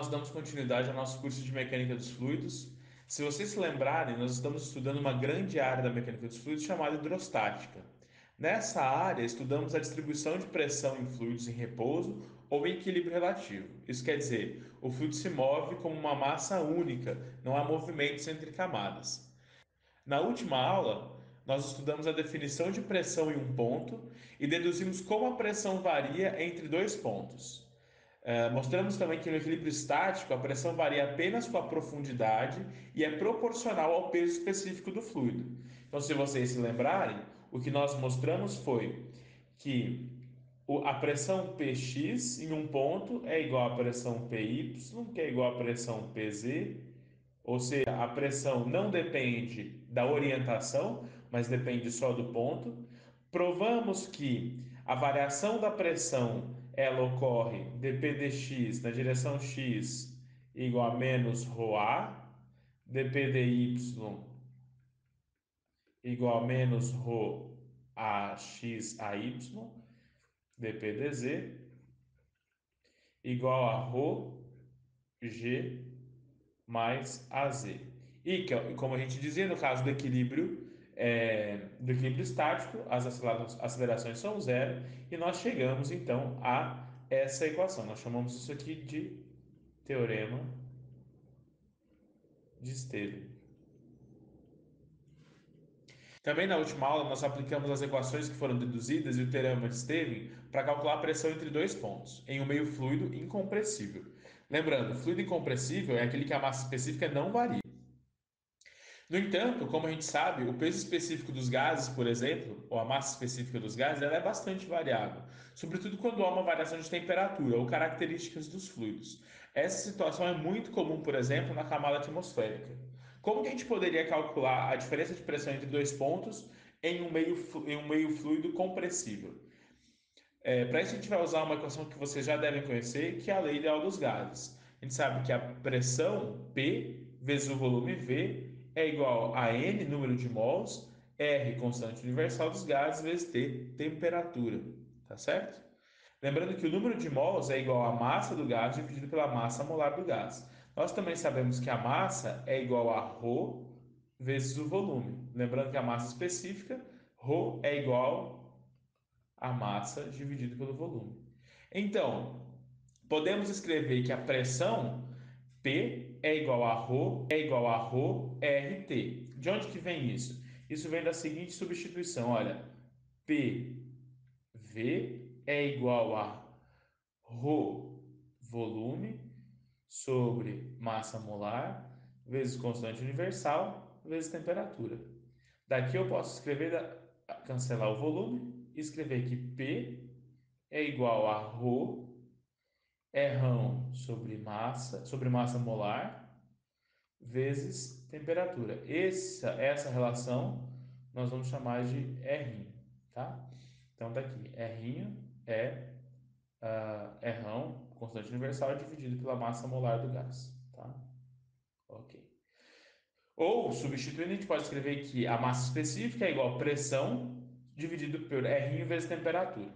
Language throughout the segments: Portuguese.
damos continuidade ao nosso curso de Mecânica dos Fluidos. Se vocês se lembrarem, nós estamos estudando uma grande área da mecânica dos fluidos chamada hidrostática. Nessa área, estudamos a distribuição de pressão em fluidos em repouso ou em equilíbrio relativo. Isso quer dizer, o fluido se move como uma massa única, não há movimentos entre camadas. Na última aula, nós estudamos a definição de pressão em um ponto e deduzimos como a pressão varia entre dois pontos. Mostramos também que no equilíbrio estático a pressão varia apenas com a profundidade e é proporcional ao peso específico do fluido. Então, se vocês se lembrarem, o que nós mostramos foi que a pressão Px em um ponto é igual à pressão Py, que é igual à pressão Pz, ou seja, a pressão não depende da orientação, mas depende só do ponto. Provamos que a variação da pressão ela ocorre dp dx na direção x igual a menos ρA, dp dy igual a menos ρ a x a y, dp dz igual a ρ g mais AZ. E como a gente dizia, no caso do equilíbrio estático, as acelerações são zero e nós chegamos então a essa equação. Nós chamamos isso aqui de teorema de Stevens. Também na última aula nós aplicamos as equações que foram deduzidas e o teorema de Stevens para calcular a pressão entre dois pontos, em um meio fluido incompressível. Lembrando, fluido incompressível é aquele que a massa específica não varia. No entanto, como a gente sabe, o peso específico dos gases, por exemplo, ou a massa específica dos gases, ela é bastante variável, sobretudo quando há uma variação de temperatura ou características dos fluidos. Essa situação é muito comum, por exemplo, na camada atmosférica. Como que a gente poderia calcular a diferença de pressão entre dois pontos em um meio fluido compressível? Para isso, a gente vai usar uma equação que vocês já devem conhecer, que é a lei ideal dos gases. A gente sabe que a pressão P vezes o volume V é igual a N, número de mols, R, constante universal dos gases, vezes T, temperatura. Tá certo? Lembrando que o número de mols é igual à massa do gás dividido pela massa molar do gás. Nós também sabemos que a massa é igual a ρ vezes o volume. Lembrando que a massa específica, ρ é igual a massa dividido pelo volume. Então, podemos escrever que a pressão P é igual a ρ RT. De onde que vem isso? Isso vem da seguinte substituição, olha, PV é igual a ρ volume sobre massa molar vezes constante universal vezes temperatura. Daqui eu posso cancelar o volume e escrever que P é igual a ρ rão sobre massa molar vezes temperatura. Essa relação nós vamos chamar de R, tá? Então tá aqui, R é rão, constante universal, dividido pela massa molar do gás, tá? Ok. Ou, substituindo, a gente pode escrever que a massa específica é igual a pressão dividido por R vezes temperatura.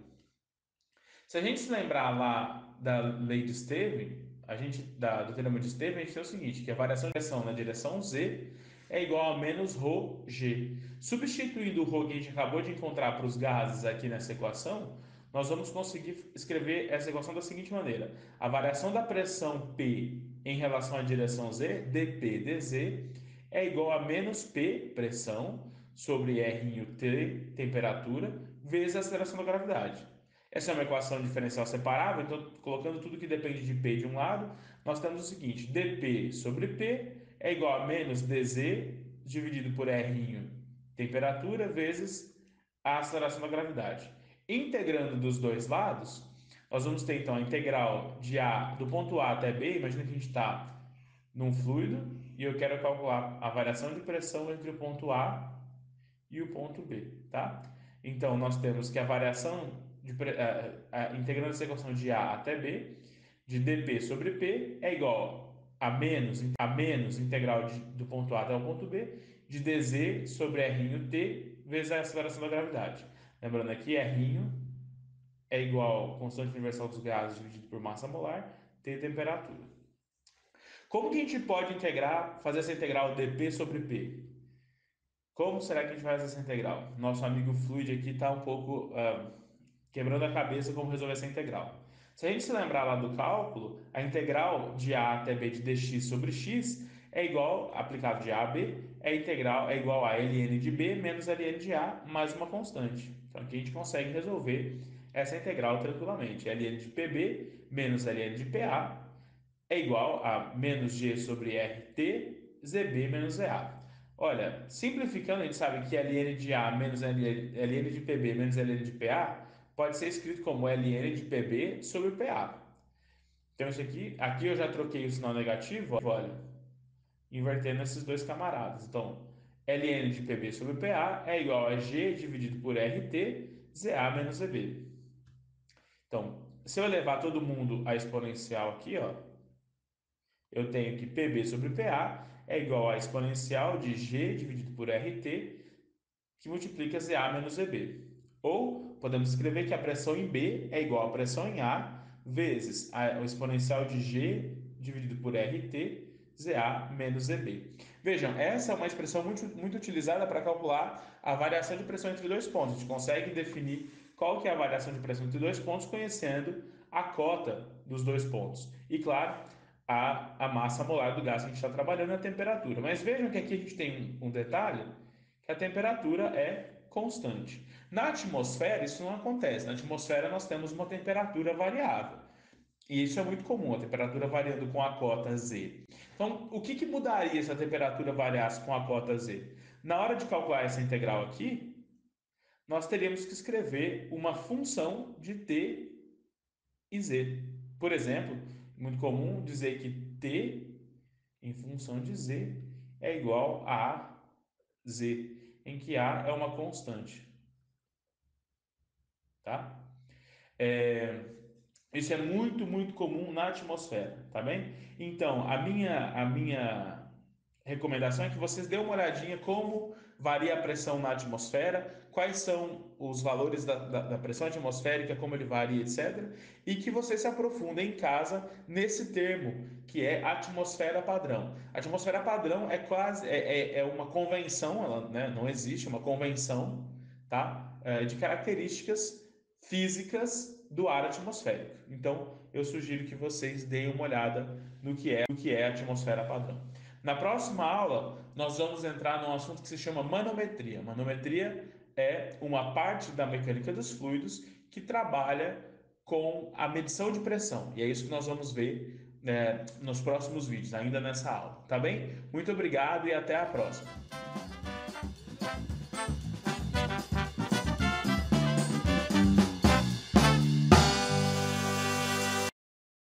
Se a gente se lembrar lá da lei de Stevens, do teorema de Stevens, a gente tem o seguinte, que a variação de pressão na direção Z é igual a menos ρg. Substituindo o ρ que a gente acabou de encontrar para os gases aqui nessa equação, nós vamos conseguir escrever essa equação da seguinte maneira. A variação da pressão P em relação à direção Z, dP dz, é igual a menos P, pressão, sobre R(T), temperatura, vezes a aceleração da gravidade. Essa é uma equação diferencial separável, então colocando tudo que depende de P de um lado, nós temos o seguinte, dP sobre P é igual a menos dz dividido por R, temperatura, vezes a aceleração da gravidade. Integrando dos dois lados, nós vamos ter então a integral do ponto A até B, imagina que a gente está num fluido e eu quero calcular a variação de pressão entre o ponto A e o ponto B, tá? Então, nós temos que a variação, integrando essa equação de A até B, de dP sobre P é igual a menos integral do ponto A até o ponto B, de dz sobre R(T) vezes a aceleração da gravidade. Lembrando aqui, R é igual a constante universal dos gases dividido por massa molar, T temperatura. Como que a gente pode integrar, fazer essa integral dp sobre p? Como será que a gente faz essa integral? Nosso amigo Fluid aqui está um pouco quebrando a cabeça como resolver essa integral. Se a gente se lembrar lá do cálculo, a integral de a até b de dx sobre x é igual, aplicado de a a b, é igual a ln de b menos ln de a mais uma constante. Então aqui a gente consegue resolver essa integral tranquilamente. ln de pb menos ln de pa é igual a menos g sobre rt zb menos ZA. Olha, simplificando, a gente sabe que ln de A menos ln de PB menos ln de PA pode ser escrito como ln de PB sobre PA. Então, isso aqui eu já troquei o sinal negativo, olha, invertendo esses dois camaradas. Então, ln de PB sobre PA é igual a G dividido por RT, ZA menos ZB. Então, se eu levar todo mundo a exponencial aqui, ó, eu tenho que PB sobre PA é igual a exponencial de G dividido por RT, que multiplica ZA menos ZB. Ou podemos escrever que a pressão em B é igual à pressão em A vezes o exponencial de G dividido por RT, ZA menos ZB. Vejam, essa é uma expressão muito utilizada para calcular a variação de pressão entre dois pontos. A gente consegue definir qual que é a variação de pressão entre dois pontos conhecendo a cota dos dois pontos. E, claro, a massa molar do gás que a gente está trabalhando é a temperatura. Mas vejam que aqui a gente tem um detalhe, que a temperatura é constante. Na atmosfera, isso não acontece. Na atmosfera, nós temos uma temperatura variável. E isso é muito comum, a temperatura variando com a cota Z. Então, o que mudaria se a temperatura variasse com a cota Z? Na hora de calcular essa integral aqui, nós teríamos que escrever uma função de T e Z. Por exemplo, muito comum dizer que T em função de Z é igual a Z, em que A é uma constante, tá? É, isso é muito comum na atmosfera, tá bem? Então, a minha recomendação é que vocês dêem uma olhadinha como varia a pressão na atmosfera, quais são os valores da pressão atmosférica, como ele varia, etc. E que vocês se aprofundem em casa nesse termo, que é atmosfera padrão. A atmosfera padrão é quase é uma convenção, ela, né, não existe uma convenção, tá? De características físicas do ar atmosférico. Então, eu sugiro que vocês deem uma olhada no que é a atmosfera padrão. Na próxima aula, nós vamos entrar num assunto que se chama manometria. Manometria é uma parte da mecânica dos fluidos que trabalha com a medição de pressão. E é isso que nós vamos ver, né, nos próximos vídeos, ainda nessa aula. Tá bem? Muito obrigado e até a próxima.